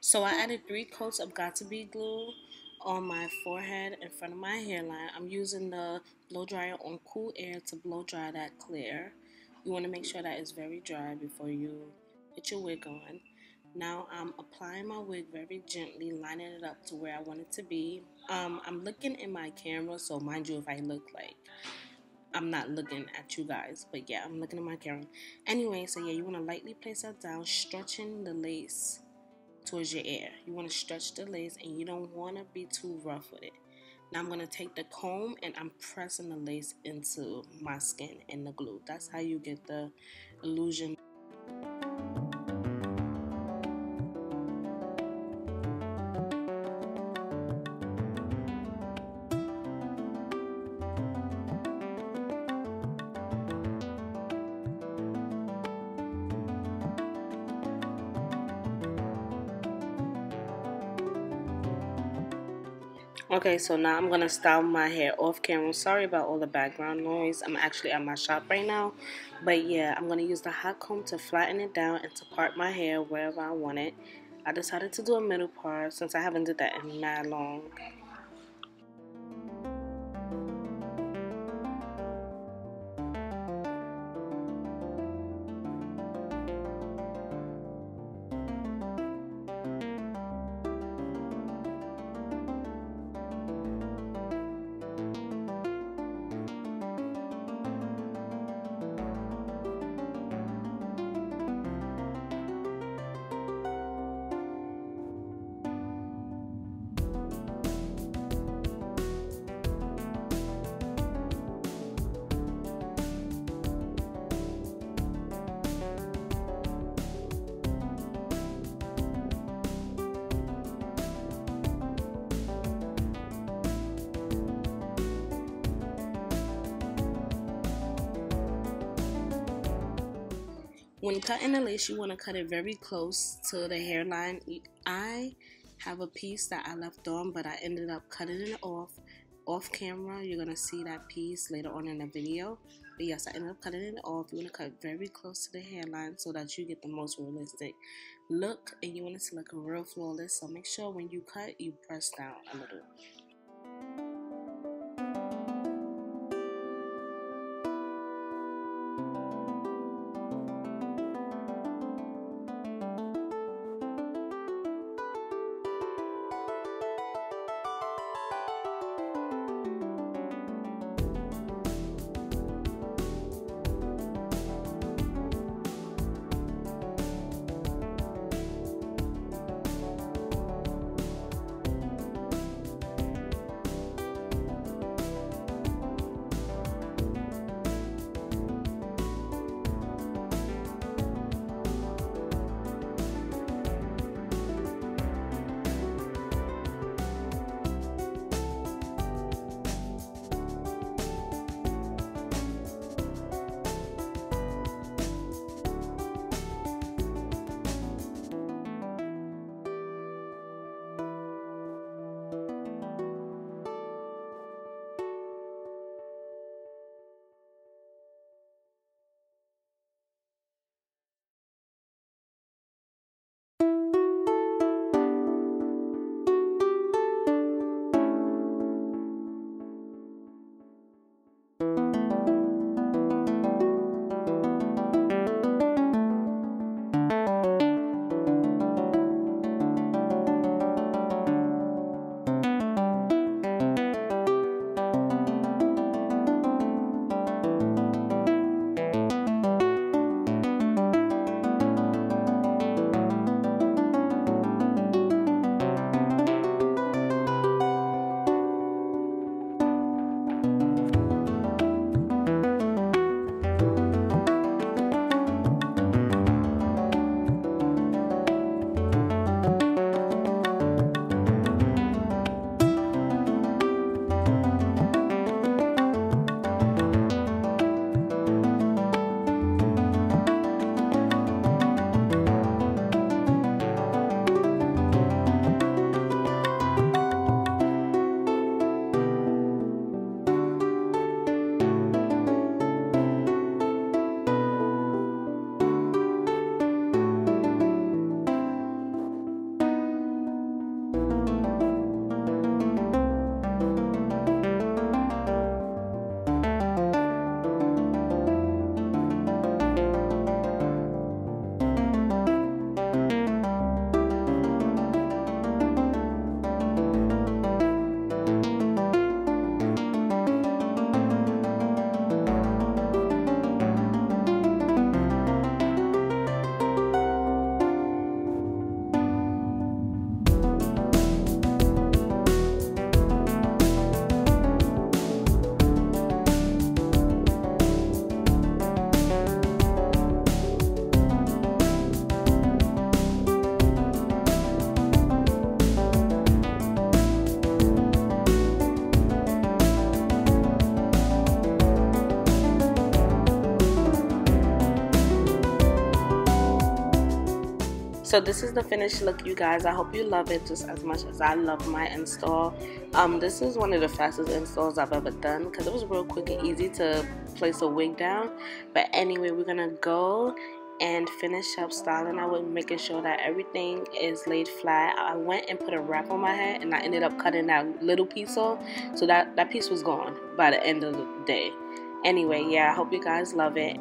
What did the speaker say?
So I added 3 coats of got2b glue on my forehead in front of my hairline. I'm using the blow dryer on cool air to blow dry that clear. You want to make sure that it's very dry before you put your wig on. Now I'm applying my wig very gently, lining it up to where I want it to be. I'm looking in my camera, so mind you if I look like I'm not looking at you guys, but yeah, I'm looking at my camera. Anyway, so yeah, you want to lightly place that down, stretching the lace towards your ear. You want to stretch the lace and you don't want to be too rough with it. Now I'm going to take the comb and I'm pressing the lace into my skin and the glue. That's how you get the illusion. Okay, so now I'm gonna style my hair off camera. Sorry about all the background noise. I'm actually at my shop right now. But yeah, I'm gonna use the hot comb to flatten it down and to part my hair wherever I want it. I decided to do a middle part since I haven't did that in mad long. When cutting the lace, you want to cut it very close to the hairline. I have a piece that I left on, but I ended up cutting it off camera. You're going to see that piece later on in the video. But yes, I ended up cutting it off. You want to cut very close to the hairline so that you get the most realistic look. And you want it to look real flawless. So make sure when you cut, you press down a little. So this is the finished look, you guys. I hope you love it just as much as I love my install. This is one of the fastest installs I've ever done because it was real quick and easy to place a wig down. But anyway, we're gonna go and finish up styling. I was making sure that everything is laid flat. I went and put a wrap on my head, and I ended up cutting that little piece off, so that piece was gone by the end of the day. Anyway, yeah, I hope you guys love it.